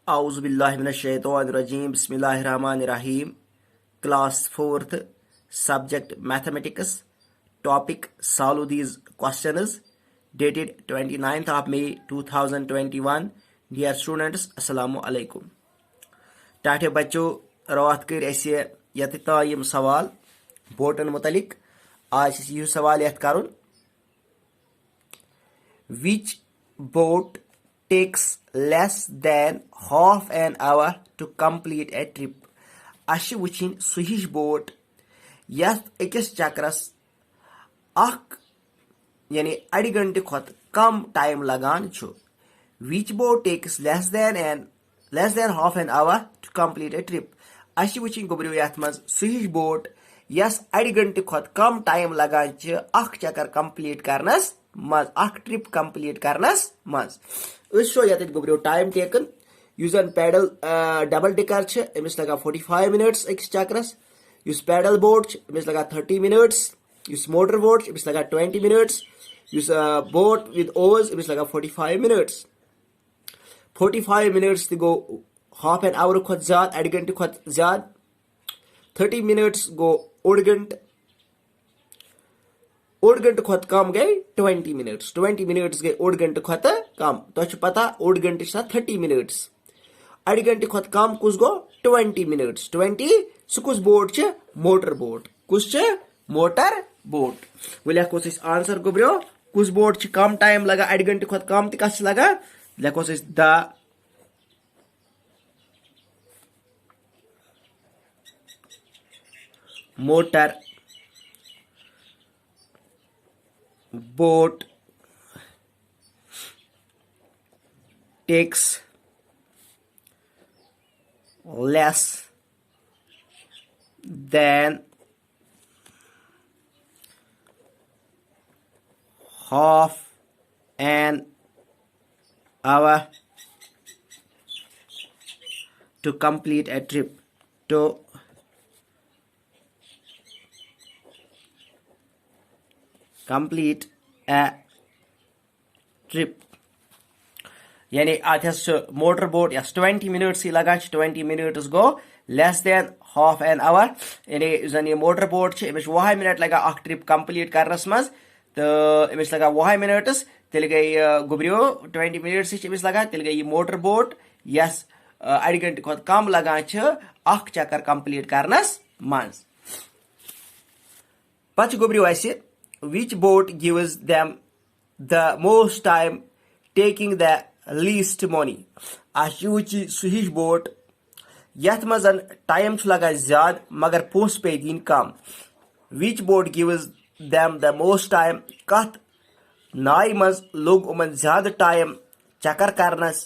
Auzubillahiminash-shaytanir-rajim. Bismillahir-rahmanir-rahim. Class 4th, subject mathematics. Topic solve these questions. Dated 29th of May 2021. Dear students, Assalamu alaikum. Tate बच्चों रात कर ऐसे यम सवाल बोटन मुतलिक आज यह सवाल यथ करुन which boat takes less than half an hour to complete a trip. Ash wuchin suhish boat yath ekis chakras ak yani adi ganti khot kam time lagan chu. Which boat takes less than half an hour to complete a trip. Ash wuchin gobru yath maz suhish boat yas adi ganti khot kam time lagan chu ak chakar complete karnas maz ak trip complete karnas maz. Show yet gobru time taken. Use an paddle double decker emis laga 45 minutes x chakras. Use paddle boat emis laga 30 minutes. Use motor boat emis laga 20 minutes. Use a boat with oars emis laga 45 minutes. 45 minutes to go half an hour khot zyad ad ganti khot zyad. 30 minutes go od घंटे खुद कम गए 20 minutes 20 minutes गए odd घंटे खुद कम तो पता odd घंटे 30 minutes अड़ घंटे खुद कम कुछ गो 20 मिनट्स 20 सुकुस बोट छ मोटर बोट कुछ छ मोटर बोट वले कोस आंसर गोब्रो कुछ बोट छ कम टाइम लगा अड़ घंटे खुद कम त कस लगा लेकोस the motor boat takes less than half an hour to complete a trip. To complete a trip यानी आथस मोटर बोट यस 20 मिनट्स ही लगा 20 minutes go less than half an hour यानी जन ये मोटर बोट छ एमस 1 मिनट लगा अख trip complete Karan's मज तो एमस लगा 1 मिनट्स तेल गई गुबरियो 20 मिनट्स ही एमस लगा तेल गई मोटर बोट यस अड़ घंटे खुद कम लगा छ अख चक्कर कंप्लीट करनस मज पछ गुबरियो ऐसे which boat gives them the most time taking the least money. Ashuchi suhish boat yath mazan time laga zyad magar post pe din kam. Which boat gives them the most time kat nai maz log uman zyad time chakar karnas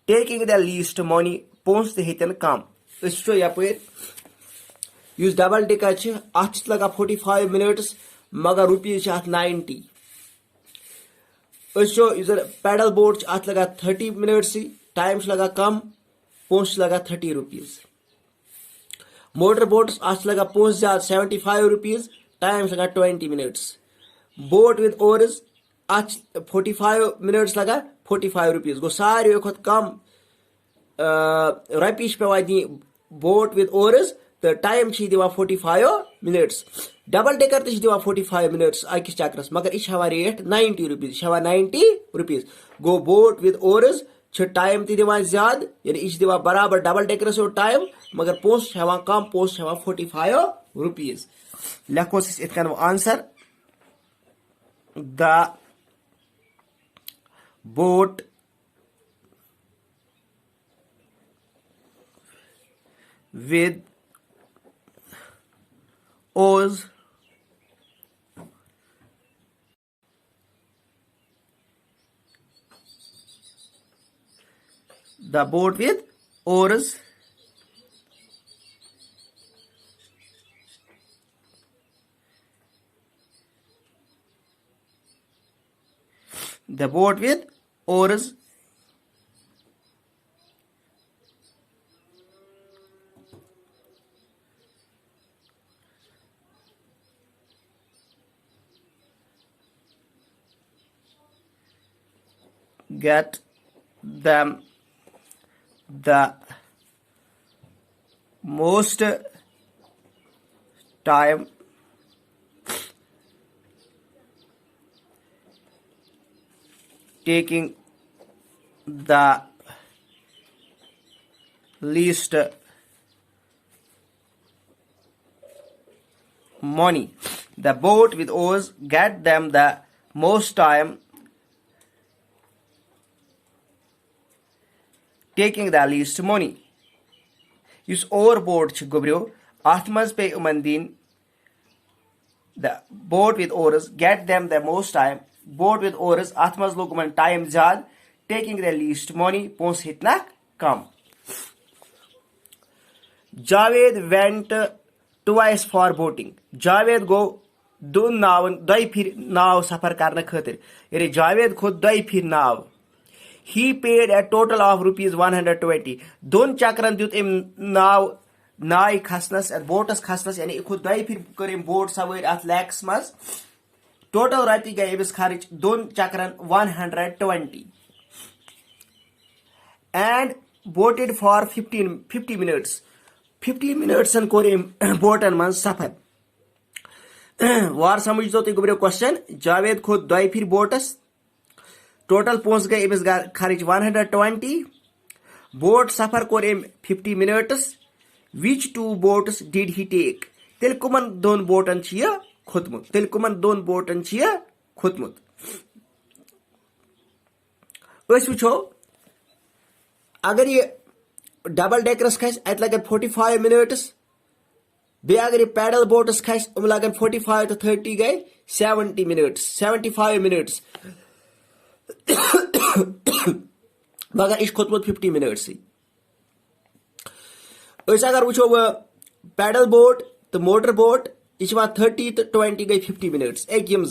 taking the least money post hitan kam. Isho yapur use double decker ch ach laga 45 minutes मगर rupees 90 इधर paddle boat अत लगा 30 minutes time लगा कम post लगा 30 rupees motor boat अत लगा post ज्यादा 75 rupees time लगा 20 मिनट्स बोट विद ओर्स अत 45 मिनट्स लगा 45 रुपीज गो सारे खुद कम रपीज पे दी बोट विद ओर्स तो टाइम दिवा 45 मिनट्स डबल डेकर दिवा 45 मिनट्स अकिस चक्रस मगर यह रेट 90 रुपीज 90 रुपीज गो बोट विद ओर्स टाइम दिवान ज्यादा यानी यह दिवा बराबर डबल डेकर टाइम मगर पोस्ट कम पोस्ट 45 रुपीज लेखोस इत answer the boat with oars the boat with oars the boat with oars get them the most time taking the least money. The boat with oars get them the most time taking the least money. Yus or boat ch gobrio atmas pe umandin. The boat with oars get them the most time. Boat with oars atmas log uman time zad taking the least money pons hitna kam. Javed went twice for boating. Javed go दोन नावन दई फिर नाव सफर करने खातिर यानी जावेद खुद दई फिर नाव. He paid a total of ₹120. दोन चक्रन दिउत एम नाव नाय खसनस बोटस खसनस यानी खुद दई फिर कर एम बोट सवार अथ लेक्स मज. टोटल रपी गए एमस खर्च दोन चक्रन 120 and boated for 50 minutes. 50 minutes and कोर एम बोटन मज सफर. वार समझ तो गुबरे क्वेश्चन. जावेद खुद दई फिर बोटस टोटल पोस गए एमस खर्च 120. बोट सफर कोर एम 50 minutes. Which two boats did he take? तेल कुमन दोन बोटन छिया खुतमुत. तेल कुमन दोन बोटन छिया खुतमुत. अस वुचो अगर ये डबल डेकरस खस अत लगन 45 minutes. बे अगर ये पैडल बोटस खस लगन 45 to 30 गए 70 minutes 75 minutes. मगर इस खुतमुत 50 minutes. अगर वो पैडल बोट तो मोटर बोट यह 30 to 20 गई 50 minutes. एक यम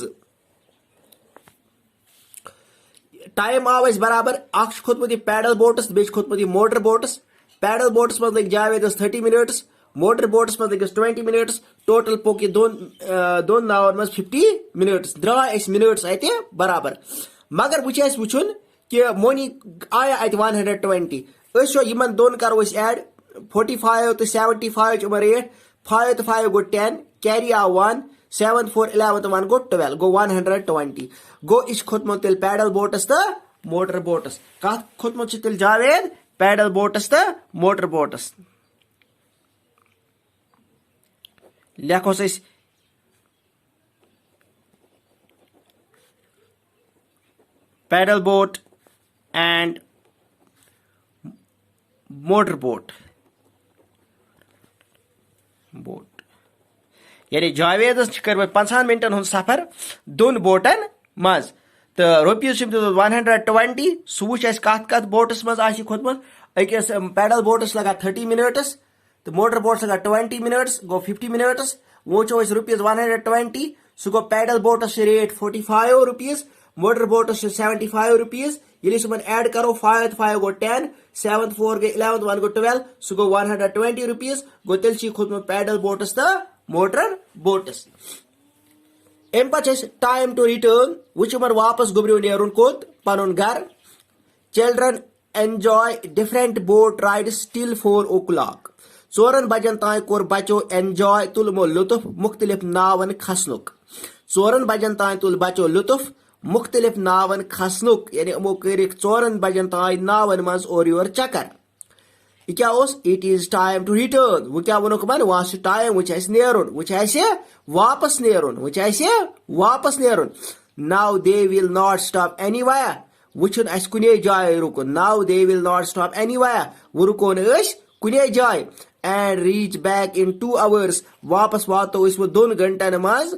टाइम आव बराबर अख खोतमुत यह पैडल बोटस बे खोतमुत यह मोटर बोटस. पैडल बोटस मज लग जावेद 30 minutes. मोटर बोटस मज लग 20 minutes. टोटल पोक यह दोन नावन मज 50 minutes. द्राय मिनट्स अत बराबर. मगर वह वुचन कि मनी आया अत 120. यमन दोन करो एड 45 to 75 च रेट. 5 to 5 गो 10 कैरी आ 1 7 4 11 to 1 गो 12 गो 120. गो इस खोतमुत तेल पैडल बोटस तो मोटर बोटस. कत खोतमुत तेल जावेद पैडल बोटस तो मोटर बोटस. लेखोस paddle boat and motor boat. Boat यानी जावेद कर 50 मिनटन हूं सफर दोन बोटन मज तो रुपीस 120. सह वुच कत बोटस मज खोतमुत. अकिस पैडल बोटस लगा 30 minutes तो मोटर बोटस लगा 20 minutes गो 50 minutes. वो रुपीस 120. सह गो पैडल बोटस रेट 45 rupees. मोटर बोटस 75 rupees. ये ऐड करो 5 to 5 गो 10 7 4 गई 11 1 गो 12 सह गो 120 rupees. गो तेल खोतमुत पैडल बोटस तो मोटर बोटस. अम पे टाइम टू रिटर्न वुचमर वापस गुब्रियो नेरुन कोत पनुन घर. Children enjoy different boat rides till 4 o'clock. 4 बजन ताई कोर बचो एंजॉय तुलमो लुत्फ मुख्तलिफ नावन खसनुक. 4 बजन ताई तुल बचो लुत्फ मुख्तलिफ नावन खसनुक. यानी अमो कर 4 बजन ताई नावन मज और योर चक्कर. यह क्या it is time to return. वो क्या वोनुक मन वह टाइम वो नेरुन वो वापस नेरुन वो वापस नेरुन. Now they will not stop anywhere. वुचन अस कुने जाय रुकन. Now they will not stop anywhere. वो रुको न कुने जाय. And reach back in 2 hours. वापस वातो वो 2 घंटन मज.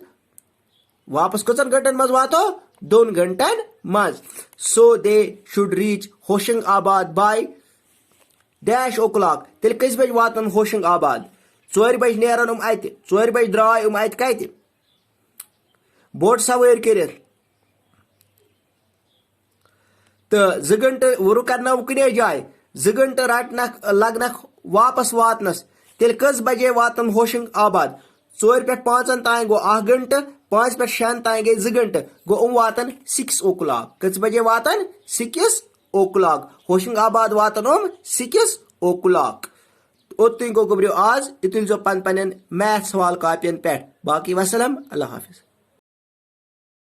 वापस कचन घंटन मज वातो 2 घंटन मज. So they should reach Hoshangabad by dash o'clock. तेल कस बज वातन होशंगाबाद. 4 बज नेरन अत 4 बज द्राय अत कत बोट सवार कर तो 2 घंटे रुकन कुने जाय 2 घंटे रटनक लगनक वापस वातनस. तेल कस बजे वातन होशंगाबाद. 4 पे 5 ताई गो 1 घंटे 5 पे 6 ताई गई 2 घंटे गो वातन 6 o'clock. कस बजे वातन 6 o'clock. होशंगाबाद वातन 6 o'clock. ओतुन गो गुब्रियो आज इतुल जो पन मैथ सवाल कापियन पे. बाकी वसलम, अल्लाह हाफिज.